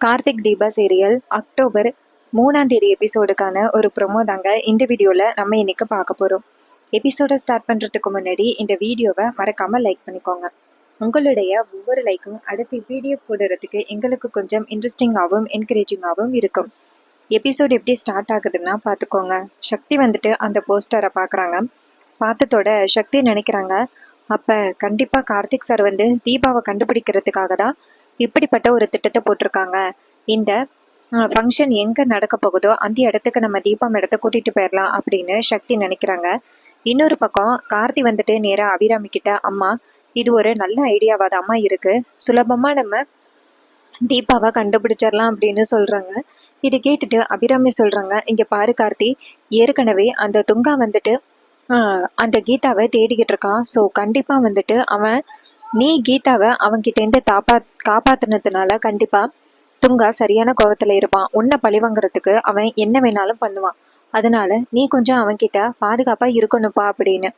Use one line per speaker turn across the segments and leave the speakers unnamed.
Karthik Deepa serial October 3ஆம் தேதி எபிசோடுக்கான ஒரு ப்ரொமோ தாங்க இந்த வீடியோவில் நம்ம இன்னைக்கு பார்க்க போகிறோம். எபிசோடை ஸ்டார்ட் பண்ணுறதுக்கு முன்னாடி இந்த வீடியோவை மறக்காமல் லைக் பண்ணிக்கோங்க. உங்களுடைய ஒவ்வொரு லைக்கும் அடுத்து வீடியோ போடுறதுக்கு எங்களுக்கு கொஞ்சம் இன்ட்ரெஸ்டிங்காகவும் என்கரேஜிங்காகவும் இருக்கும். எபிசோடு எப்படி ஸ்டார்ட் ஆகுதுன்னா பார்த்துக்கோங்க. சக்தி வந்துட்டு அந்த போஸ்டரை பார்க்குறாங்க. பார்த்ததோட சக்தி நினைக்கிறாங்க, அப்போ கண்டிப்பாக கார்த்திக் சார் வந்து தீபாவை கண்டுபிடிக்கிறதுக்காக தான் இப்படிப்பட்ட ஒரு திட்டத்தை போட்டிருக்காங்க. இந்த ஃபங்க்ஷன் எங்கே நடக்க போகுதோ அந்த இடத்துக்கு நம்ம தீபா இடத்த கூட்டிகிட்டு போயிடலாம் அப்படின்னு சக்தி நினைக்கிறாங்க. இன்னொரு பக்கம் கார்த்தி வந்துட்டு நேராக அபிராமி கிட்ட, அம்மா இது ஒரு நல்ல ஐடியாவாக தான் அம்மா இருக்குது, சுலபமாக நம்ம தீபாவை கண்டுபிடிச்சிடலாம் அப்படின்னு சொல்கிறாங்க. இது கேட்டுட்டு அபிராமி சொல்கிறாங்க, இங்கே பாரு கார்த்தி, ஏற்கனவே அந்த துங்கா வந்துட்டு அந்த கீதாவை தேடிக்கிட்டு இருக்கான். ஸோ கண்டிப்பாக வந்துட்டு அவன் நீ கீதாவை அவன்கிட்டேருந்து காப்பாற்றினதுனால கண்டிப்பாக துங்கா சரியான கோவத்தில் இருப்பான். உன்னை பழிவாங்கிறதுக்கு அவன் என்ன வேணாலும் பண்ணுவான். அதனால நீ கொஞ்சம் அவன்கிட்ட பாதுகாப்பாக இருக்கணும்ப்பா அப்படின்னு.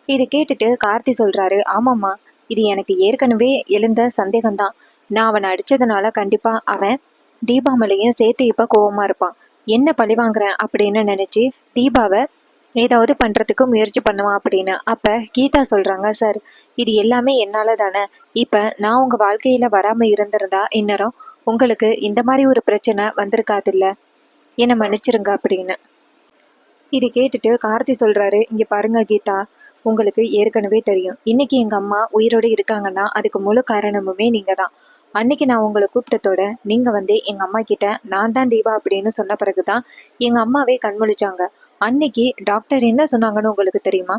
இது கேட்டுட்டு கார்த்தி சொல்கிறாரு, ஆமாம்மா, இது எனக்கு ஏற்கனவே எழுந்த சந்தேகம்தான். நான் அவனை அடித்ததுனால கண்டிப்பாக அவன் தீபா மேலேயும் சேர்த்து இப்போ கோவமாக இருப்பான். என்ன பழிவாங்குறேன் அப்படின்னு நினச்சி தீபாவை ஏதாவது பண்ணுறதுக்கு முயற்சி பண்ணுவான் அப்படின்னு. அப்போ கீதா சொல்கிறாங்க, சார் இது எல்லாமே என்னால் தானே. இப்போ நான் உங்கள் வாழ்க்கையில் வராமல் இருந்திருந்தா இந்நேரம் உங்களுக்கு இந்த மாதிரி ஒரு பிரச்சனை வந்திருக்காதில்ல, என்னை மன்னிச்சிருங்க அப்படின்னு. இது கேட்டுட்டு கார்த்தி சொல்கிறாரு, இங்கே பாருங்க கீதா, உங்களுக்கு ஏற்கனவே தெரியும் இன்னைக்கு எங்கள் அம்மா உயிரோடு இருக்காங்கன்னா அதுக்கு முழு காரணமுமே நீங்கள் தான். அன்னைக்கு நான் உங்களை கூப்பிட்டதோட நீங்கள் வந்து எங்கள் அம்மா கிட்ட நான் தான் தீபா அப்படின்னு சொன்ன பிறகு தான் எங்கள் அம்மாவே கண்முழிச்சாங்க. அன்னைக்கு டாக்டர் என்ன சொன்னாங்கன்னு உங்களுக்கு தெரியுமா?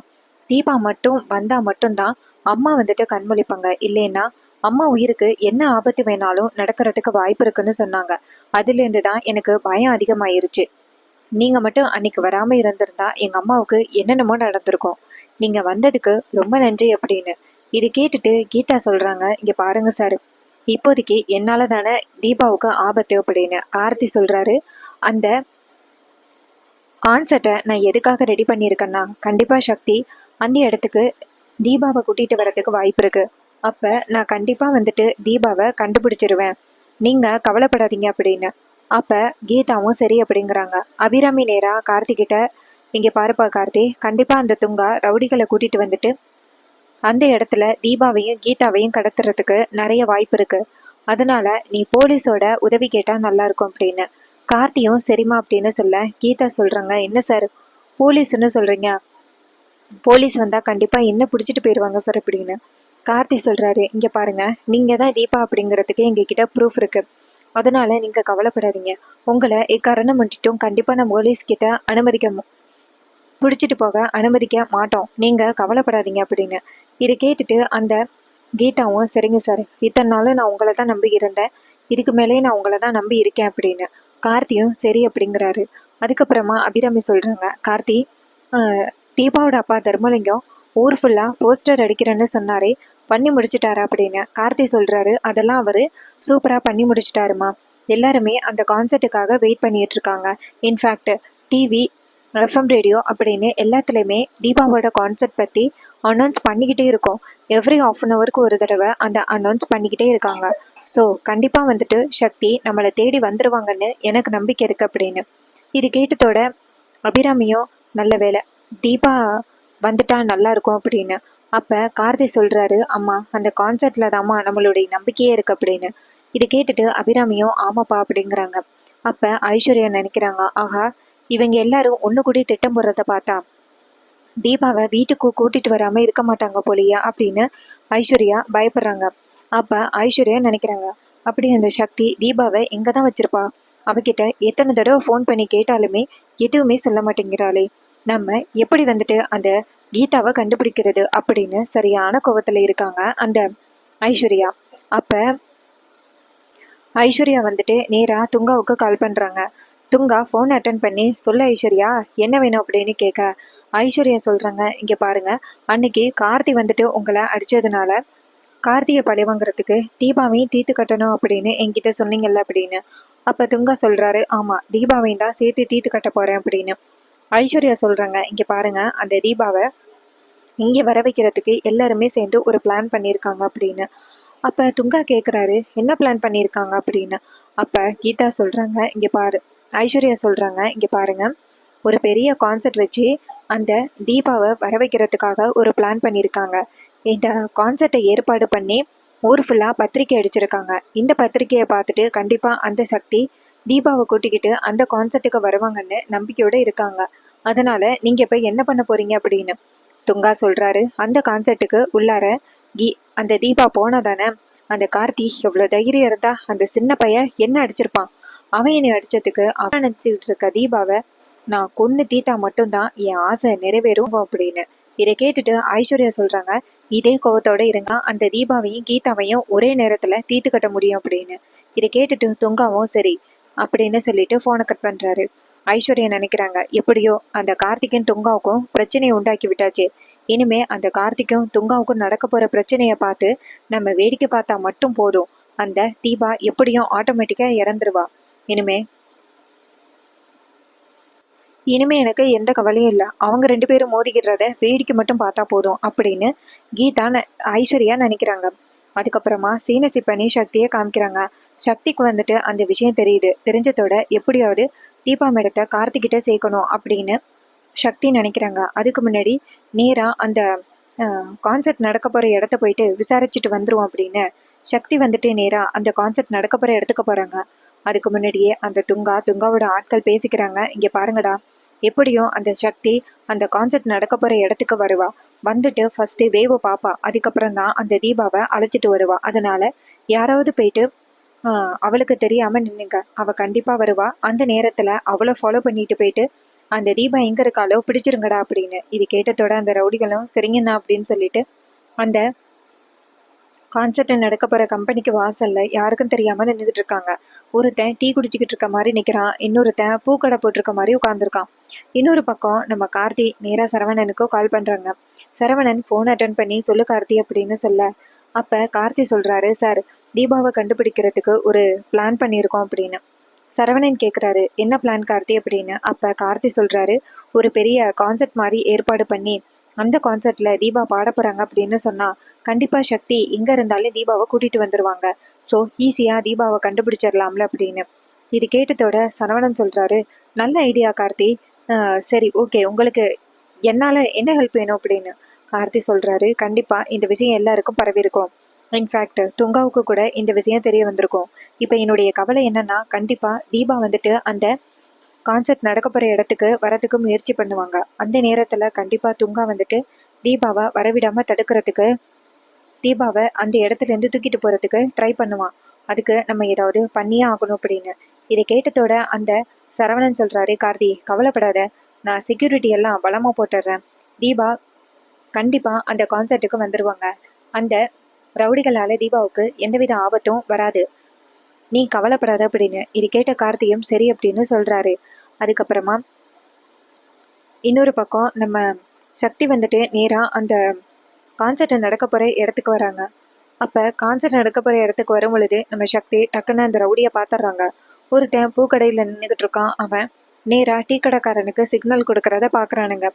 தீபா மட்டும் வந்தால் மட்டும்தான் அம்மா வந்துட்டு கண்முழிப்பாங்க, இல்லைன்னா அம்மா உயிருக்கு என்ன ஆபத்து வேணாலும் நடக்கிறதுக்கு வாய்ப்பு இருக்குன்னு சொன்னாங்க. அதுலேருந்து தான் எனக்கு பயம் அதிகமாயிருச்சு. நீங்கள் மட்டும் அன்னைக்கு வராமல் இருந்திருந்தா எங்கள் அம்மாவுக்கு என்னென்னமோ நடந்திருக்கும். நீங்கள் வந்ததுக்கு ரொம்ப நன்றி அப்படின்னு. இது கேட்டுட்டு கீதா சொல்கிறாங்க, இங்கே பாருங்க சார், இப்போதைக்கு என்னால் தானே தீபாவுக்கு ஆபத்து அப்படின்னு. கார்த்தி சொல்கிறாரு, அந்த கான்சர்ட்டை நான் எதுக்காக ரெடி பண்ணியிருக்கேன்னா கண்டிப்பாக சக்தி அந்த இடத்துக்கு தீபாவை கூட்டிகிட்டு வரதுக்கு வாய்ப்பு இருக்குது. அப்போ நான் கண்டிப்பாக வந்துட்டு தீபாவை கண்டுபிடிச்சிருவேன், நீங்கள் கவலைப்படாதீங்க அப்படின்னு. அப்போ கீதாவும் சரி அப்படிங்கிறாங்க. அபிராமி நேராக கார்த்திகிட்ட, இங்கே பாருப்பா கார்த்தி, கண்டிப்பாக அந்த துங்கா ரவுடிகளை கூட்டிகிட்டு வந்துட்டு அந்த இடத்துல தீபாவையும் கீதாவையும் கடத்துறதுக்கு நிறைய வாய்ப்பு இருக்குது. அதனால நீ போலீஸோட உதவி கேட்டால் நல்லாயிருக்கும் அப்படின்னு. கார்த்தியும் சரிம்மா அப்படின்னு சொல்ல கீதா சொல்கிறாங்க, என்ன சார் போலீஸ்ன்னு சொல்கிறீங்க, போலீஸ் வந்தால் கண்டிப்பாக என்ன பிடிச்சிட்டு போயிடுவாங்க சார் அப்படின்னு. கார்த்தி சொல்கிறாரு, இங்கே பாருங்கள், நீங்கள் தான் தீபா அப்படிங்கிறதுக்கு எங்ககிட்ட ப்ரூஃப் இருக்குது. அதனால் நீங்கள் கவலைப்படாதீங்க, உங்களை இக்காரணம் பண்ணிட்டும் கண்டிப்பாக நான் போலீஸ்கிட்ட பிடிச்சிட்டு போக அனுமதிக்க மாட்டோம், நீங்கள் கவலைப்படாதீங்க அப்படின்னு. இதை கேட்டுட்டு அந்த கீதாவும் சரிங்க சார், இத்தனை நாளும் நான் உங்களை தான் நம்பி இருந்தேன், இதுக்கு மேலே நான் உங்களை தான் நம்பி இருக்கேன் அப்படின்னு. கார்த்தியும் சரி அப்படிங்கிறாரு. அதுக்கப்புறமா அபிராமி சொல்கிறாங்க, கார்த்தி, தீபாவோட அப்பா தர்மலிங்கம் ஊர் ஃபுல்லாக போஸ்டர் அடிக்கிறேன்னு சொன்னாரே, பண்ணி முடிச்சிட்டாரா அப்படின்னு. கார்த்தி சொல்கிறாரு, அதெல்லாம் அவர் சூப்பராக பண்ணி முடிச்சிட்டாருமா, எல்லாருமே அந்த கான்சர்ட்டுக்காக வெயிட் பண்ணிட்டு இருக்காங்க. இன்ஃபேக்ட் டிவி, எஃப்எம் ரேடியோ அப்படின்னு எல்லாத்துலேயுமே தீபாவோட கான்சர்ட் பற்றி அனௌன்ஸ் பண்ணிக்கிட்டே இருக்கோம். எவ்ரி ½ ஒரு தடவை அந்த அனௌன்ஸ் பண்ணிக்கிட்டே இருக்காங்க. ஸோ கண்டிப்பாக வந்துட்டு சக்தி நம்மளை தேடி வந்துடுவாங்கன்னு எனக்கு நம்பிக்கை இருக்குது அப்படின்னு. இது கேட்டதோட அபிராமியும் நல்ல வேலை தீபா வந்துட்டா நல்லா இருக்கும் அப்படின்னு. அப்போ கார்த்தி சொல்கிறாரு, அம்மா அந்த கான்சர்ட்டில் தாம்மா நம்மளுடைய நம்பிக்கையே இருக்குது அப்படின்னு. இது கேட்டுட்டு அபிராமியும் ஆமாப்பா அப்படிங்கிறாங்க. அப்போ ஐஸ்வர்யா நினைக்கிறாங்க, ஆஹா, இவங்க எல்லாரும் ஒன்று கூடி திட்டம் போடுறத பார்த்தா தீபாவை வீட்டுக்கு கூட்டிகிட்டு வராமல் இருக்க மாட்டாங்க போலியா அப்படின்னு ஐஸ்வர்யா பயப்படுறாங்க. அப்போ ஐஸ்வர்யா நினைக்கிறாங்க, அப்படி அந்த சக்தி தீபாவை எங்கே தான் வச்சிருப்பா, அவகிட்ட எத்தனை தடவை ஃபோன் பண்ணி கேட்டாலுமே எதுவுமே சொல்ல மாட்டேங்கிறாளே, நம்ம எப்படி வந்துட்டு அந்த கீதாவை கண்டுபிடிக்கிறது அப்படின்னு சரியான கோவத்தில் இருக்காங்க அந்த ஐஸ்வர்யா. அப்போ ஐஸ்வர்யா வந்துட்டு நேராக துங்காவுக்கு கால் பண்ணுறாங்க. துங்கா ஃபோன் அட்டன் பண்ணி, சொல்ல ஐஸ்வர்யா என்ன வேணும் அப்படின்னு கேட்க ஐஸ்வர்யா சொல்கிறாங்க, இங்கே பாருங்கள், அன்னைக்கு கார்த்தி வந்துட்டு உங்களை அடித்ததுனால கார்த்தியை பழி வாங்குறதுக்கு தீபாவையும் தீர்த்து கட்டணும் அப்படின்னு என்கிட்ட சொன்னீங்கல்ல அப்படின்னு. அப்போ துங்கா சொல்கிறாரு, ஆமாம், தீபாவையும் தான் சேர்த்து தீர்த்து கட்ட போகிறேன் அப்படின்னு. ஐஸ்வர்யா சொல்கிறாங்க, இங்கே பாருங்கள், அந்த தீபாவை இங்கே வர வைக்கிறதுக்கு எல்லாருமே சேர்ந்து ஒரு பிளான் பண்ணியிருக்காங்க அப்படின்னு. அப்போ துங்கா கேட்குறாரு, என்ன பிளான் பண்ணியிருக்காங்க அப்படின்னு. அப்போ கீதா சொல்கிறாங்க, இங்கே பாரு. ஐஸ்வர்யா சொல்கிறாங்க, இங்கே பாருங்க, ஒரு பெரிய கான்செர்ட் வச்சு அந்த தீபாவை வர வைக்கிறதுக்காக ஒரு பிளான் பண்ணியிருக்காங்க. இந்த கான்செர்ட்டை ஏற்பாடு பண்ணி ஊர் ஃபுல்லாக பத்திரிக்கை அடிச்சிருக்காங்க. இந்த பத்திரிக்கையை பார்த்துட்டு கண்டிப்பாக அந்த சக்தி தீபாவை கூட்டிக்கிட்டு அந்த கான்செர்ட்டுக்கு வருவாங்கன்னு நம்பிக்கையோடு இருக்காங்க. அதனால் நீங்கள் இப்போ என்ன பண்ண போகிறீங்க அப்படின்னு துங்கா சொல்கிறாரு. அந்த கான்செர்ட்டுக்கு உள்ளார அந்த தீபா போனாதானே அந்த கார்த்தி எவ்வளோ தைரியம் இருந்தா அந்த சின்ன பையன் என்ன அடிச்சிருப்பான். அவன் என்னை அடிச்சதுக்கு அவன் நினச்சிக்கிட்டு இருக்க தீபாவை நான் கொன்று தீத்தா மட்டும்தான் என் ஆசை நிறைவேறும் அப்படின்னு. இதை கேட்டுட்டு ஐஸ்வர்யா சொல்கிறாங்க, இதே கோவத்தோட இருங்க, அந்த தீபாவையும் கீதாவையும் ஒரே நேரத்தில் தீர்த்து கட்ட முடியும் அப்படின்னு. இதை கேட்டுட்டு துங்காவும் சரி அப்படின்னு சொல்லிட்டு ஃபோனை கட் பண்ணுறாரு. ஐஸ்வர்யா நினைக்கிறாங்க, எப்படியோ அந்த கார்த்திகன் துங்காவுக்கும் பிரச்சனையை உண்டாக்கி விட்டாச்சு. இனிமே அந்த கார்த்திக்கும் துங்காவுக்கும் நடக்க போகிற பிரச்சனையை பார்த்து நம்ம வேடிக்கை பார்த்தா மட்டும் போதும். அந்த தீபா எப்படியும் ஆட்டோமேட்டிக்காக இறந்துருவா. இனிமே எனக்கு எந்த கவலையும் இல்லை. அவங்க 2 பேரும் மோதிக்கிறத வேடிக்கை மட்டும் பார்த்தா போதும் அப்படின்னு கீதா ஐஸ்வர்யா நினைக்கிறாங்க. அதுக்கப்புறமா சீனசி பண்ணி சக்தியை காமிக்கிறாங்க. சக்திக்கு வந்துட்டு அந்த விஷயம் தெரியுது. தெரிஞ்சதோட எப்படியாவது தீபா மேடத்தை கார்த்திகிட்ட சேர்க்கணும் அப்படின்னு சக்தி நினைக்கிறாங்க. அதுக்கு முன்னாடி நேராக அந்த கான்செர்ட் நடக்க போகிற இடத்த போயிட்டு விசாரிச்சுட்டு வந்துருவோம் அப்படின்னு சக்தி வந்துட்டு நேராக அந்த கான்செர்ட் நடக்க போகிற இடத்துக்கு போகிறாங்க. அதுக்கு முன்னாடியே அந்த துங்காவோட ஆட்கள் பேசிக்கிறாங்க, இங்கே பாருங்கடா, எப்படியும் அந்த சக்தி அந்த கான்செர்ட் நடக்க போகிற இடத்துக்கு வருவா. வந்துட்டு ஃபஸ்ட்டு வேவு பாப்பா, அதுக்கப்புறம் தான் அந்த தீபாவை அழைச்சிட்டு வருவா. அதனால யாராவது போயிட்டு அவளுக்கு தெரியாமல் நின்னுங்க, அவள் கண்டிப்பாக வருவா. அந்த நேரத்தில் அவளை ஃபாலோ பண்ணிட்டு போயிட்டு அந்த தீபா எங்கே இருக்காளோ பிடிச்சிருங்கடா அப்படின்னு. இது கேட்டதோட அந்த ரவுடிகளும் சரிங்கண்ணா அப்படின்னு சொல்லிட்டு அந்த கான்செர்ட் நடக்க போகிற கம்பெனிக்கு வாசலில் யாருக்கும் தெரியாமல் நின்றுக்கிட்டு இருக்காங்க. ஒருத்தன் டீ குடிச்சிக்கிட்டு இருக்க மாதிரி நிற்கிறான், இன்னொருத்தன் பூக்கடை போட்டிருக்க மாதிரி உட்காந்துருக்கான். இன்னொரு பக்கம் நம்ம கார்த்தி நேராக சரவணனுக்கும் கால் பண்ணுறாங்க. சரவணன் ஃபோன் அட்டன் பண்ணி சொல்லு கார்த்தி அப்படின்னு சொல்ல, அப்போ கார்த்தி சொல்கிறாரு, சார் தீபாவை கண்டுபிடிக்கிறதுக்கு ஒரு பிளான் பண்ணியிருக்கோம் அப்படின்னு. சரவணன் கேட்குறாரு, என்ன பிளான் கார்த்தி அப்படின்னு. அப்போ கார்த்தி சொல்கிறாரு, ஒரு பெரிய கான்செர்ட் மாதிரி ஏற்பாடு பண்ணி அந்த கான்செர்ட்டில் தீபா பாட போகிறாங்க அப்படின்னு சொன்னால் கண்டிப்பாக சக்தி எங்கே இருந்தாலும் தீபாவை கூட்டிகிட்டு வந்துடுவாங்க. ஸோ ஈஸியாக தீபாவை கண்டுபிடிச்சிடலாம்ல அப்படின்னு. இது கேட்டதோட சரவணன் சொல்கிறாரு, நல்ல ஐடியா கார்த்தி, சரி ஓகே, உங்களுக்கு என்னால் என்ன ஹெல்ப் வேணும் அப்படின்னு. கார்த்தி சொல்கிறாரு, கண்டிப்பாக இந்த விஷயம் எல்லாருக்கும் பரவிருக்கும். இன்ஃபேக்ட் துங்காவுக்கு கூட இந்த விஷயம் தெரிய வந்திருக்கும். இப்போ என்னுடைய கவலை என்னன்னா, கண்டிப்பாக தீபா வந்துட்டு அந்த கான்செர்ட் நடக்க போகிற இடத்துக்கு வரத்துக்கு முயற்சி பண்ணுவாங்க. அந்த நேரத்தில் கண்டிப்பாக துங்கா வந்துட்டு தீபாவை வரவிடாமல் தடுக்கிறதுக்கு தீபாவை அந்த இடத்துலேருந்து தூக்கிட்டு போகிறதுக்கு ட்ரை பண்ணுவான். அதுக்கு நம்ம ஏதாவது பண்ணியே ஆகணும் அப்படின்னு. இதை கேட்டதோட அந்த சரவணன் சொல்கிறாரு, கார்த்தி கவலைப்படாத, நான் செக்யூரிட்டி எல்லாம் பலமாக போட்டுடுறேன். தீபா கண்டிப்பாக அந்த கான்செர்ட்டுக்கு வந்துடுவாங்க. அந்த ரவுடிகளால் தீபாவுக்கு எந்தவித ஆபத்தும் வராது, நீ கவலைப்படாத அப்படின்னு. இது கேட்ட கார்த்தியும் சரி அப்படின்னு சொல்கிறாரு. அதுக்கப்புறமா இன்னொரு பக்கம் நம்ம சக்தி வந்துட்டு நேராக அந்த கான்செர்ட் நடக்க போகிற இடத்துக்கு வராங்க. அப்போ கான்செர்ட் நடக்க போகிற இடத்துக்கு வரும் பொழுது நம்ம சக்தி டக்குன்னு அந்த ரவுடியை பார்த்துட்றாங்க. ஒருத்தன் பூக்கடையில் நின்றுக்கிட்டு இருக்கான். அவன் நேராக டீ கடைக்காரனுக்கு சிக்னல் கொடுக்கறத பார்க்குறானுங்க.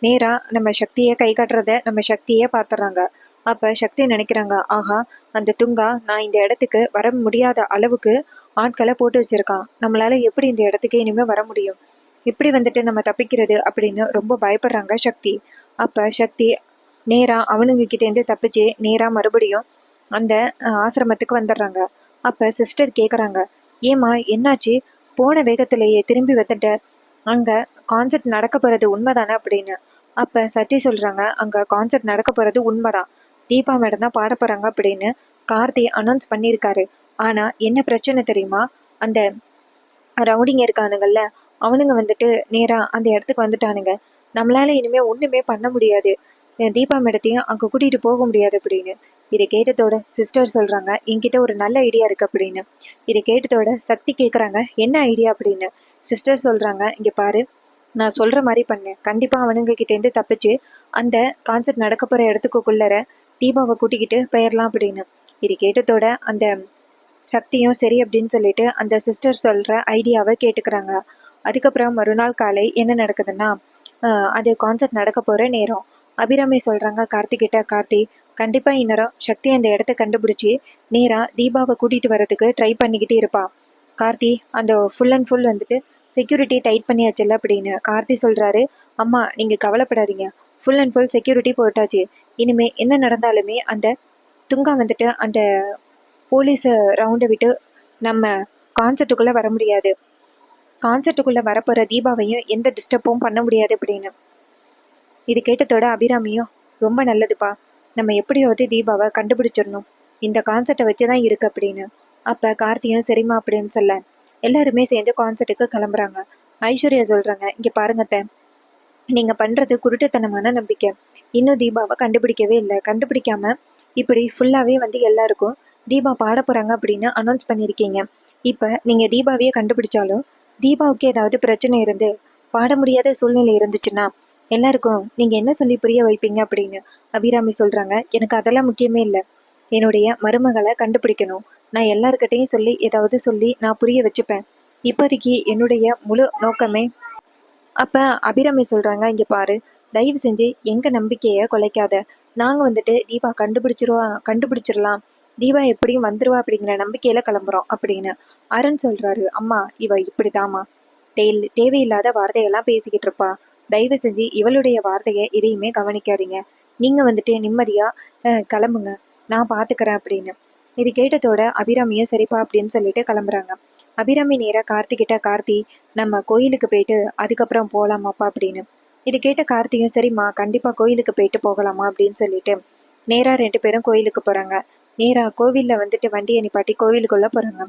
நேராக நம்ம சக்தியை கை காட்டுறத நம்ம சக்தியே பார்த்துட்றாங்க. அப்போ சக்தி நினைக்கிறாங்க, ஆஹா, அந்த துங்கா நான் இந்த இடத்துக்கு வர முடியாத அளவுக்கு ஆட்களை போட்டு வச்சுருக்கான். நம்மளால் எப்படி இந்த இடத்துக்கு இனிமேல் வர முடியும், எப்படி வந்துட்டு நம்ம தப்பிக்கிறது அப்படின்னு ரொம்ப பயப்படுறாங்க சக்தி. அப்போ சக்தி நேராக அவனுங்கக்கிட்டேருந்து தப்பிச்சு நேராக மறுபடியும் அந்த ஆசிரமத்துக்கு வந்துடுறாங்க. அப்போ சிஸ்டர் கேட்குறாங்க, ஏம்மா என்னாச்சு, போன வேகத்திலேயே திரும்பி வந்துட்ட, அங்கே கான்செர்ட் நடக்க போகிறது உண்மைதானே அப்படின்னு. அப்போ சத்தி சொல்கிறாங்க, அங்கே கான்செர்ட் நடக்க போகிறது உண்மைதான், தீபா மேடம் தான் பாட போகிறாங்க அப்படின்னு கார்த்தி அனௌன்ஸ் பண்ணியிருக்காரு. ஆனால் என்ன பிரச்சனை தெரியுமா, அந்த ரவுடிங்க இருக்கானுங்கள்ல, அவனுங்க வந்துட்டு நேராக அந்த இடத்துக்கு வந்துட்டானுங்க. நம்மளால இனிமேல் ஒன்றுமே பண்ண முடியாது, தீபா மேடத்தையும் அங்கே கூட்டிகிட்டு போக முடியாது அப்படின்னு. இதை கேட்டதோட சிஸ்டர் சொல்கிறாங்க, என்கிட்ட ஒரு நல்ல ஐடியா இருக்குது அப்படின்னு. இதை கேட்டதோட சக்தி கேட்குறாங்க, என்ன ஐடியா அப்படின்னு. சிஸ்டர் சொல்கிறாங்க, இங்கே பாரு, நான் சொல்கிற மாதிரி பண்ணேன், கண்டிப்பாக அவனுங்க கிட்டேருந்து தப்பிச்சு அந்த கான்செர்ட் நடக்க போகிற இடத்துக்குள்ளர தீபாவை கூட்டிக்கிட்டு போயிடலாம் அப்படின்னு. இது கேட்டதோட அந்த சக்தியும் சரி அப்படின்னு சொல்லிட்டு அந்த சிஸ்டர் சொல்கிற ஐடியாவை கேட்டுக்கிறாங்க. அதுக்கப்புறம் மறுநாள் காலை என்ன நடக்குதுன்னா, அது கான்செர்ட் நடக்க போகிற நேரம். அபிராமி சொல்கிறாங்க கார்த்திகிட்ட, கார்த்தி கண்டிப்பாக இந்நேரம் சக்தி அந்த இடத்த கண்டுபிடிச்சி நேராக தீபாவை கூட்டிகிட்டு வரதுக்கு ட்ரை பண்ணிக்கிட்டே இருப்பா. கார்த்தி அந்த ஃபுல் அண்ட் ஃபுல் வந்துட்டு செக்யூரிட்டி டைட் பண்ணியாச்சுல்ல அப்படின்னு கார்த்தி சொல்கிறாரு. அம்மா நீங்கள் கவலைப்படாதீங்க, ஃபுல் அண்ட் ஃபுல் செக்யூரிட்டி போட்டாச்சு. இனிமே என்ன நடந்தாலுமே அந்த துங்கா வந்துட்டு அந்த போலீஸை ரவுண்டை விட்டு நம்ம கான்சர்ட்டுக்குள்ளே வர முடியாது, கான்சர்ட்டுக்குள்ளே வரப்போகிற தீபாவையும் எந்த டிஸ்டர்பும் பண்ண முடியாது அப்படின்னு. இது கேட்டதோட அபிராமியும் ரொம்ப நல்லதுப்பா, நம்ம எப்படியாவது தீபாவை கண்டுபிடிச்சிடணும், இந்த கான்சர்ட்டை வச்சு தான் இருக்கு அப்படின்னு. அப்போ கார்த்தியும் சரிம்மா அப்படின்னு சொல்ல எல்லாருமே சேர்ந்து கான்சர்ட்டுக்கு கிளம்புறாங்க. ஐஸ்வர்யா சொல்கிறாங்க, இங்கே பாருங்கத்த, நீங்கள் பண்ணுறது குருட்டுத்தனமான நம்பிக்கை. இன்னும் தீபாவை கண்டுபிடிக்கவே இல்லை, கண்டுபிடிக்காம இப்படி ஃபுல்லாகவே வந்து எல்லாருக்கும் தீபா பாட போகிறாங்க அப்படின்னு அனௌன்ஸ் பண்ணியிருக்கீங்க. இப்போ நீங்கள் தீபாவையே கண்டுபிடிச்சாலும் தீபாவுக்கு ஏதாவது பிரச்சனை இருந்து பாட முடியாத சூழ்நிலை இருந்துச்சுன்னா எல்லாருக்கும் நீங்கள் என்ன சொல்லி புரிய வைப்பீங்க அப்படின்னு அபிராமி சொல்கிறாங்க. எனக்கு அதெல்லாம் முக்கியமே இல்லை, என்னுடைய மருமகளை கண்டுபிடிக்கணும், நான் எல்லாருக்கிட்டையும் சொல்லி ஏதாவது சொல்லி நான் புரிய வச்சுப்பேன், இப்போதைக்கு என்னுடைய முழு நோக்கமே. அப்போ அபிராமி சொல்கிறாங்க, இங்கே பாரு, தயவு செஞ்சு எங்கள் நம்பிக்கையை குலைக்காத, நாங்கள் வந்துட்டு தீபா கண்டுபிடிச்சிடலாம், தீபா எப்படியும் வந்துருவா அப்படிங்கிற நம்பிக்கையில் கிளம்புறோம் அப்படின்னு அருண் சொல்கிறாரு. அம்மா இவ இப்படிதாம்மா தேவையில்லாத வார்த்தையெல்லாம் பேசிக்கிட்டு இருப்பா, தயவு செஞ்சு இவளுடைய வார்த்தையை எதையுமே கவனிக்காதீங்க, நீங்கள் வந்துட்டு நிம்மதியாக கிளம்புங்க, நான் பார்த்துக்கிறேன் அப்படின்னு. இது கேட்டதோட அபிராமியும் சரிப்பா அப்படின்னு சொல்லிட்டு கிளம்புறாங்க. அபிராமி நேராக கார்த்திகிட்ட, கார்த்தி நம்ம கோயிலுக்கு போயிட்டு அதுக்கப்புறம் போகலாமாப்பா அப்படின்னு. இது கேட்ட கார்த்தியும் சரிம்மா கண்டிப்பாக கோயிலுக்கு போயிட்டு போகலாமா அப்படின்னு சொல்லிட்டு நேராக 2 பேரும் கோயிலுக்கு போகிறாங்க. நேராக கோவிலில் வந்துட்டு வண்டியை நிப்பாட்டி கோவிலுக்குள்ளே போகிறாங்க.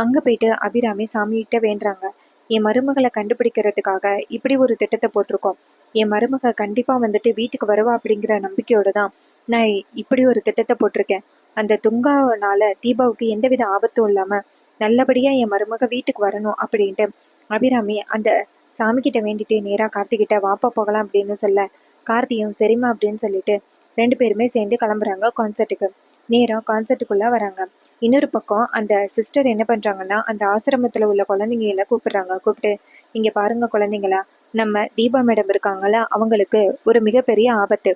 அங்கே போயிட்டு அபிராமி சாமிகிட்ட வேண்டுறாங்க, என் மருமகளை கண்டுபிடிக்கிறதுக்காக இப்படி ஒரு திட்டத்தை போட்டிருக்கோம், என் மருமக கண்டிப்பாக வந்துட்டு வீட்டுக்கு வருவா அப்படிங்கிற நம்பிக்கையோடு தான் நான் இப்படி ஒரு திட்டத்தை போட்டிருக்கேன், அந்த துங்காவனால தீபாவுக்கு எந்தவித ஆபத்தும் இல்லாமல் நல்லபடியாக என் மருமக வீட்டுக்கு வரணும் அப்படின்ட்டு அபிராமி அந்த சாமிக்கிட்ட வேண்டிட்டு நேராக கார்த்திகிட்ட வாப்பா போகலாம் அப்படின்னு சொல்ல கார்த்தியும் சரிம்மா அப்படின்னு சொல்லிட்டு 2 பேருமே சேர்ந்து கிளம்புறாங்க கான்சர்ட்டுக்கு. நேராக கான்சர்ட்டுக்குள்ளே வராங்க. இன்னொரு பக்கம் அந்த சிஸ்டர் என்ன பண்ணுறாங்கன்னா அந்த ஆசிரமத்தில் உள்ள குழந்தைங்கள கூப்பிட்டு, இங்கே பாருங்க குழந்தைங்களா, நம்ம தீபா மேடம் இருக்காங்கள, அவங்களுக்கு ஒரு மிகப்பெரிய ஆபத்து,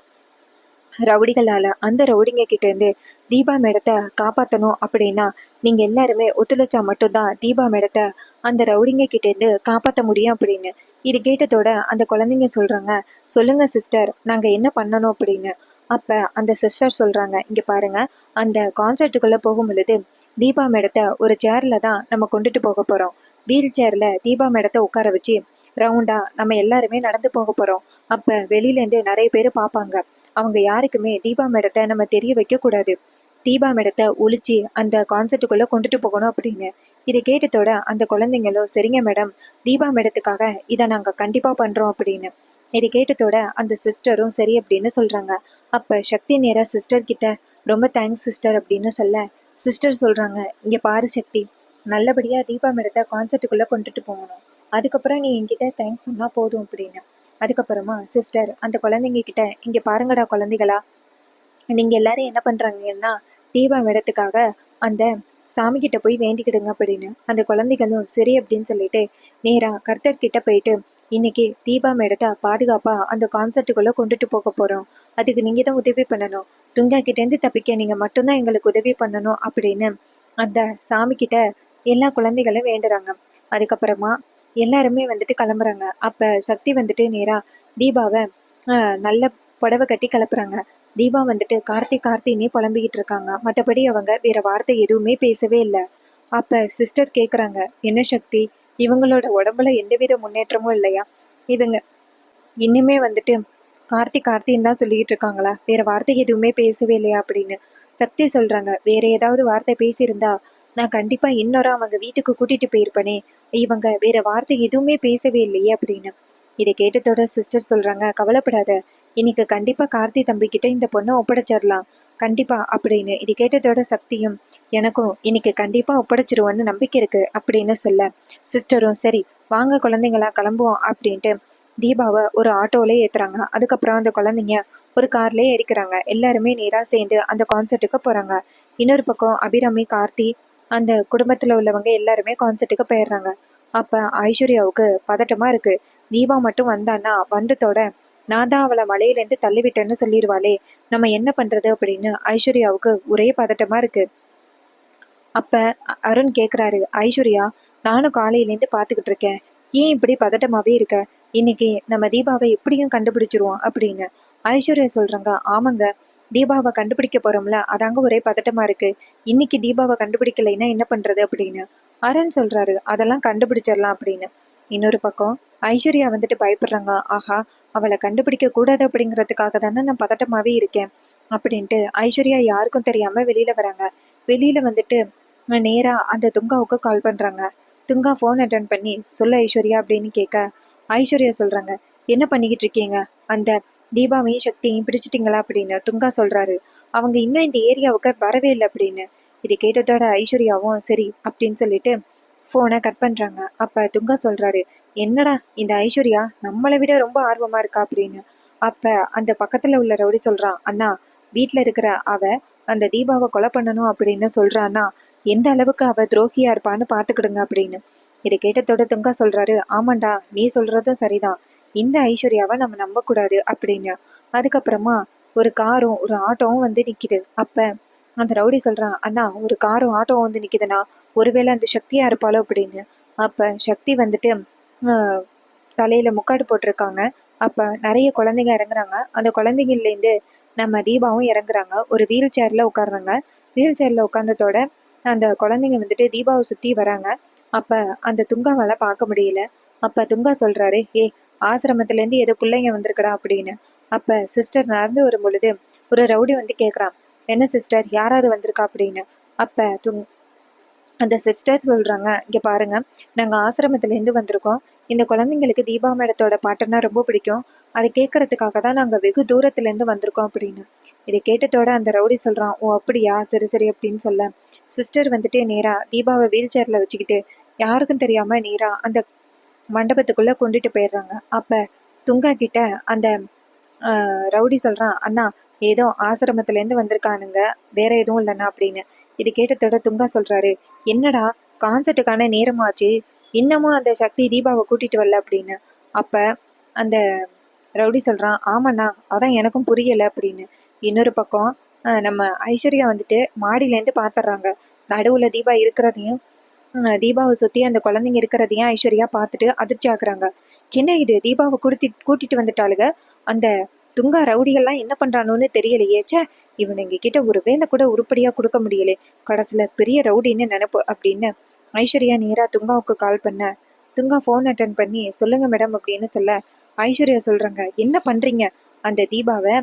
ரவுடிகளால், அந்த ரவுடிங்க கிட்டேருந்து தீபா மேடத்தை காப்பாற்றணும் அப்படின்னா நீங்கள் எல்லாருமே ஒத்துழைச்சா மட்டும்தான் தீபா மேடத்தை அந்த ரவுடிங்க கிட்டேருந்து காப்பாற்ற முடியும் அப்படின்னு. இது கேட்டதோட அந்த குழந்தைங்க சொல்கிறாங்க, சொல்லுங்கள் சிஸ்டர், நாங்கள் என்ன பண்ணணும் அப்படின்னு. அப்போ அந்த சிஸ்டர் சொல்கிறாங்க, இங்கே பாருங்கள், அந்த கான்சர்ட்டுக்குள்ளே போகும் பொழுது தீபா மேடத்தை ஒரு சேரில் தான் நம்ம கொண்டுட்டு போக போகிறோம், வீல் சேரில் தீபா மேடத்தை உட்கார வச்சு ரவுண்டாக நம்ம எல்லாருமே நடந்து போக போகிறோம். அப்போ வெளியிலேருந்து நிறைய பேர் பார்ப்பாங்க, அவங்க யாருக்குமே தீபா மேடத்தை நம்ம தெரிய வைக்கக்கூடாது, தீபா மேடத்தை ஒழிச்சு அந்த கான்சர்ட்டுக்குள்ளே கொண்டுட்டு போகணும் அப்படின்னு. இதை கேட்டதோட அந்த குழந்தைங்களும் சரிங்க மேடம், தீபா மேடத்துக்காக இதை நாங்கள் கண்டிப்பாக பண்ணுறோம் அப்படின்னு. இதை கேட்டதோட அந்த சிஸ்டரும் சரி அப்படின்னு சொல்கிறாங்க. அப்போ சக்தி நேராக சிஸ்டர் கிட்ட ரொம்ப தேங்க்ஸ் சிஸ்டர் அப்படின்னு சொல்ல சிஸ்டர் சொல்கிறாங்க, இங்கே பாரு சக்தி, நல்லபடியாக தீபா மேடத்தை கான்சர்ட்டுக்குள்ளே கொண்டுட்டு போகணும், அதுக்கப்புறம் நீ என்கிட்ட தேங்க்ஸ் சொன்னால் போதும் அப்படின்னு. அதுக்கப்புறமா சிஸ்டர் அந்த குழந்தைங்க கிட்ட, இங்கே பாருங்கடா குழந்தைகளா, நீங்கள் எல்லாரும் என்ன பண்ணுறாங்கன்னா தீபா மேடத்துக்காக அந்த சாமிக்கிட்ட போய் வேண்டிக்கிடுங்க அப்படின்னு. அந்த குழந்தைகளும் சரி அப்படின்னு சொல்லிட்டு நேராக கர்த்தர்கிட்ட போயிட்டு, இன்னைக்கு தீபா மேடத்தை பாதுகாப்பாக அந்த கான்சர்ட்டுக்குள்ளே கொண்டுட்டு போக போகிறோம், அதுக்கு நீங்கள் தான் உதவி பண்ணணும், துங்கா கிட்டேருந்து தப்பிக்க நீங்கள் மட்டும்தான் எங்களுக்கு உதவி பண்ணணும் அப்படின்னு அந்த சாமிக்கிட்ட எல்லா குழந்தைகளும் வேண்டுறாங்க. அதுக்கப்புறமா எல்லாருமே வந்துட்டு கிளம்புறாங்க. அப்போ சக்தி வந்துட்டு நேராக தீபாவை நல்ல புடவை கட்டி கிளப்புறாங்க. தீபா வந்துட்டு கார்த்தின்னே புலம்பிக்கிட்டு இருக்காங்க. மற்றபடி அவங்க வேற வார்த்தை எதுவுமே பேசவே இல்லை. அப்போ சிஸ்டர் கேட்குறாங்க, என்ன சக்தி, இவங்களோட உடம்புல எந்தவித முன்னேற்றமும் இல்லையா, இவங்க இன்னுமே வந்துட்டு கார்த்தின்னு தான் சொல்லிக்கிட்டு இருக்காங்களா, வேற வார்த்தை எதுவுமே பேசவே இல்லையா அப்படின்னு. சக்தி சொல்கிறாங்க, வேற ஏதாவது வார்த்தை பேசியிருந்தா நான் கண்டிப்பாக இன்னொரு அவங்க வீட்டுக்கு கூட்டிகிட்டு போயிருப்பேனே, இவங்க வேற வார்த்தை எதுவுமே பேசவே இல்லையே அப்படின்னு. இதை கேட்டதோட சிஸ்டர் சொல்கிறாங்க, கவலைப்படாத, இன்னைக்கு கண்டிப்பாக கார்த்தி தம்பிக்கிட்ட இந்த பொண்ணை ஒப்படைச்சிடலாம் கண்டிப்பா அப்படின்னு. இது கேட்டதோட சக்தியும், எனக்கும் இன்னைக்கு கண்டிப்பாக ஒப்படைச்சிருவோன்னு நம்பிக்கை இருக்குது அப்படின்னு சொல்ல சிஸ்டரும் சரி வாங்க குழந்தைங்களா கிளம்புவோம் அப்படின்ட்டு தீபாவை ஒரு ஆட்டோவிலே ஏற்றுறாங்க. அதுக்கப்புறம் அந்த குழந்தைங்க ஒரு கார்லேயே ஏறிக்கிறாங்க. எல்லாருமே நேராக சேர்ந்து அந்த கான்சர்ட்டுக்கு போகிறாங்க. இன்னொரு பக்கம் அபிராமி, கார்த்தி, அந்த குடும்பத்தில் உள்ளவங்க எல்லாருமே கான்சர்ட்டுக்கு போயிடுறாங்க. அப்போ ஐஸ்வர்யாவுக்கு பதட்டமாக இருக்குது, தீபா மட்டும் வந்தான்னா வந்ததோட நான் தான் அவளை மலையிலேருந்து தள்ளிவிட்டேன்னு சொல்லிடுவாளே, நம்ம என்ன பண்ணுறது அப்படின்னு ஐஸ்வர்யாவுக்கு ஒரே பதட்டமாக இருக்குது. அப்போ அருண் கேட்குறாரு, ஐஸ்வர்யா நானும் காலையிலேருந்து பார்த்துக்கிட்டு இருக்கேன். ஏன் இப்படி பதட்டமாவே இருக்க? இன்னைக்கு நம்ம தீபாவை எப்படியும் கண்டுபிடிச்சிருவோம் அப்படின்னு. ஐஸ்வர்யா சொல்றாங்க, ஆமாங்க, தீபாவை கண்டுபிடிக்க போறோம்ல, அதாங்க ஒரே பதட்டமா இருக்கு. இன்னைக்கு தீபாவை கண்டுபிடிக்கலைன்னா என்ன பண்றது அப்படின்னு. அருண் சொல்றாரு, அதெல்லாம் கண்டுபிடிச்சிடலாம் அப்படின்னு. இன்னொரு பக்கம் ஐஸ்வர்யா வந்துட்டு பயப்படுறாங்க, ஆஹா, அவளை கண்டுபிடிக்க கூடாது அப்படிங்கிறதுக்காக தானே நான் பதட்டமாவே இருக்கேன் அப்படின்ட்டு. ஐஸ்வர்யா யாருக்கும் தெரியாம வெளியில வராங்க. வெளியில வந்துட்டு நேரா அந்த துங்காவுக்கு கால் பண்றாங்க. துங்கா ஃபோன் அட்டன் பண்ணி, சொல்ல ஐஸ்வர்யா அப்படின்னு கேட்க, ஐஸ்வர்யா சொல்றாங்க, என்ன பண்ணிக்கிட்டு இருக்கீங்க? அந்த தீபாவையும் சக்தியையும் பிடிச்சிட்டிங்களா அப்படின்னு துங்கா சொல்றாரு. அவங்க இன்னும் இந்த ஏரியாவுக்கு வரவே இல்லை அப்படின்னு. இது கேட்டதோட ஐஸ்வர்யாவும் சரி அப்படின்னு சொல்லிட்டு ஃபோனை கட் பண்றாங்க. அப்ப துங்கா சொல்றாரு, என்னடா இந்த ஐஸ்வர்யா நம்மளை விட ரொம்ப ஆர்வமா இருக்கா அப்படின்னு. அப்ப அந்த பக்கத்துல உள்ள ரவுடி சொல்றான், அண்ணா, வீட்டுல இருக்கிற அவ அந்த தீபாவை கொலை பண்ணணும் அப்படின்னு சொல்றான்னா எந்த அளவுக்கு அவ துரோகியா இருப்பான்னு பாத்துக்கிடுங்க அப்படின்னு. இதை கேட்டதோட துங்கா சொல்றாரு, ஆமாண்டா, நீ சொல்றதும் சரிதான், இந்த ஐஸ்வர்யாவை நம்ம நம்ப கூடாது அப்படின்னு. அதுக்கப்புறமா ஒரு காரும் ஒரு ஆட்டோவும் வந்து நிக்குது. அப்ப அந்த ரவுடி சொல்றான், அண்ணா, ஒரு காரும் ஆட்டோவும் வந்து நிக்குதுண்ணா, ஒருவேளை அந்த சக்தியா இருப்பாளோ அப்படின்னு. அப்ப சக்தி வந்துட்டு தலையில முக்காடு போட்டிருக்காங்க. அப்ப நிறைய குழந்தைங்க இறங்குறாங்க. அந்த குழந்தைங்கள்ல இருந்து நம்ம தீபாவும் இறங்குறாங்க. ஒரு வீல் சேர்ல உட்காடுறாங்க. வீல் சேர்ல உட்காந்ததோட அந்த குழந்தைங்க வந்துட்டு தீபாவை சுத்தி வராங்க. அப்ப அந்த துங்காவால பார்க்க முடியல. அப்ப துங்கா சொல்றாரு, ஏ, ஆசிரமத்துல இருந்து ஏதோ பிள்ளைங்க வந்திருக்கடா அப்படின்னு. அப்ப சிஸ்டர் நடந்து வரும் பொழுது ஒரு ரவுடி வந்து கேக்குறான், என்ன சிஸ்டர், யாராவது வந்திருக்கா அப்படின்னு. அப்ப அந்த சிஸ்டர் சொல்றாங்க, இங்க பாருங்க, நாங்க ஆசிரமத்துல இருந்து வந்திருக்கோம். இந்த குழந்தைங்களுக்கு தீபா மேடத்தோட பாட்டுன்னா ரொம்ப பிடிக்கும். அதை கேட்கறதுக்காக தான் நாங்க வெகு தூரத்துல இருந்து வந்திருக்கோம் அப்படின்னு. இதை கேட்டதோட அந்த ரவுடி சொல்றான், ஓ அப்படியா, சரி சரி அப்படின்னு சொல்ல, சிஸ்டர் வந்துட்டு நேரா தீபாவை வீல் சேர்ல வச்சுக்கிட்டு யாருக்கும் தெரியாம நேரா அந்த மண்டபத்துக்குள்ள கொண்டுட்டு போயிடுறாங்க. அப்ப துங்கா கிட்ட அந்த ரவுடி சொல்றான், அண்ணா, ஏதோ ஆசிரமத்துல இருந்து வந்திருக்கானுங்க, வேற எதுவும் இல்லைண்ணா அப்படின்னு. இது கேட்டதோட துங்கா சொல்றாரு, என்னடா, கான்சர்ட்டுக்கான நேரமாச்சு, இன்னமும் அந்த சக்தி தீபாவை கூட்டிட்டு வரல அப்படின்னு. அப்ப அந்த ரவுடி சொல்றான், ஆமாண்ணா, அதான் எனக்கும் புரியல அப்படின்னு. இன்னொரு பக்கம் நம்ம ஐஸ்வர்யா வந்துட்டு மாடியிலேருந்து பாத்துடுறாங்க. நடுவுல தீபா இருக்கிறதையும் தீபாவை சுத்தி அந்த குழந்தைங்க இருக்கிறதையும் ஐஸ்வர்யா பார்த்துட்டு அதிர்ச்சி ஆக்குறாங்க. என்ன இது, தீபாவை கூட்டிட்டு வந்துட்டாளுங்க, அந்த துங்கா ரவுடிகள்லாம் என்ன பண்றானோன்னு தெரியலையே, ச்சே, இவனுங்க கிட்ட ஒரு வேலை கூட உருப்படியா கொடுக்க முடியல, கடைசியில பெரிய ரவுடின்னு நினைப்பு அப்படின்னு. ஐஸ்வர்யா நேரா துங்காவுக்கு கால் பண்ண, துங்கா ஃபோன் அட்டன் பண்ணி, சொல்லுங்க மேடம் அப்படின்னு சொல்ல, ஐஸ்வர்யா சொல்றாங்க, என்ன பண்றீங்க, அந்த தீபாவை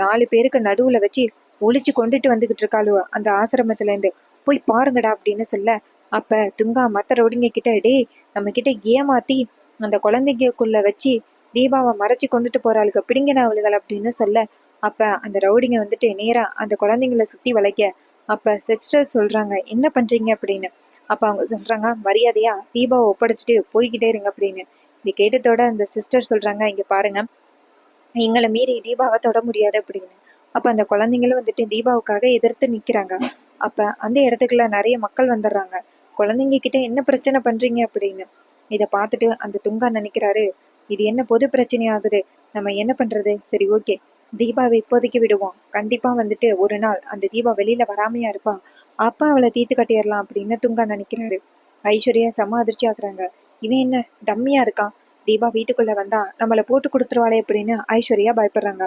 4 பேருக்கு நடுவுல வச்சு ஒளிச்சு கொண்டுட்டு வந்துகிட்டு இருக்காளுவ அந்த ஆசிரமத்துல இருந்து, போய் பாருங்கடா அப்படின்னு சொல்ல. அப்ப துங்கா மத்த ரவுடிங்க கிட்ட, டேய், நம்ம கிட்ட ஏமாத்தி அந்த குழந்தைக்குள்ள வச்சு தீபாவை மறைச்சு கொண்டுட்டு போறாளுங்க, பிடிங்கடா அவளுகள் அப்படின்னு சொல்ல. அப்ப அந்த ரவுடிங்க வந்துட்டு நேரா அந்த குழந்தைங்கள சுத்தி வளைக்க. அப்ப சிஸ்டர் சொல்றாங்க, என்ன பண்றீங்க அப்படின்னு. அப்ப அவங்க சொல்றாங்க, மரியாதையா தீபாவை ஒப்படைச்சிட்டு போய்கிட்டே இருங்க அப்படின்னு. இது கேட்டதோட அந்த சிஸ்டர் சொல்றாங்க, இங்க பாருங்க, எங்களை மீறி தீபாவை தொட முடியாது அப்படின்னு. அப்ப அந்த குழந்தைங்களும் வந்துட்டு தீபாவுக்காக எதிர்த்து நிக்கிறாங்க. அப்ப அந்த இடத்துக்குள்ள நிறைய மக்கள் வந்துடுறாங்க. குழந்தைங்க கிட்ட என்ன பிரச்சனை பண்றீங்க அப்படின்னு. இதை பார்த்துட்டு அந்த துங்கா நினைக்கிறாரு, இது என்ன பொது பிரச்சனை ஆகுது, நம்ம என்ன பண்றது, சரி ஓகே, தீபாவை இப்போதைக்கு விடுவோம், கண்டிப்பா வந்துட்டு ஒரு நாள் அந்த தீபா வெளியில வராமையா இருப்பா, அப்பா அவளை தீர்த்து கட்டிடலாம் அப்படின்னு துங்கா நினைக்கிறாரு. ஐஸ்வர்யா செம அதிர்ச்சி ஆகுறாங்க, இவன் என்ன டம்மியா இருக்கான், தீபா வீட்டுக்குள்ள வந்தா நம்மளை போட்டு கொடுத்துருவாளே அப்படின்னு ஐஸ்வர்யா பயப்படுறாங்க.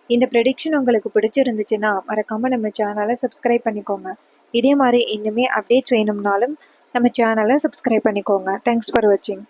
இந்த ப்ரெடிக்ஷன் உங்களுக்கு பிடிச்சிருந்துச்சுன்னா மறக்காம நம்ம சேனலை சப்ஸ்கிரைப் பண்ணிக்கோங்க. இதே மாதிரி இன்னுமே அப்டேட்ஸ் வேணும்னாலும் நம்ம சேனலை சப்ஸ்கிரைப் பண்ணிக்கோங்க. தேங்க்ஸ் ஃபார் வாட்சிங்.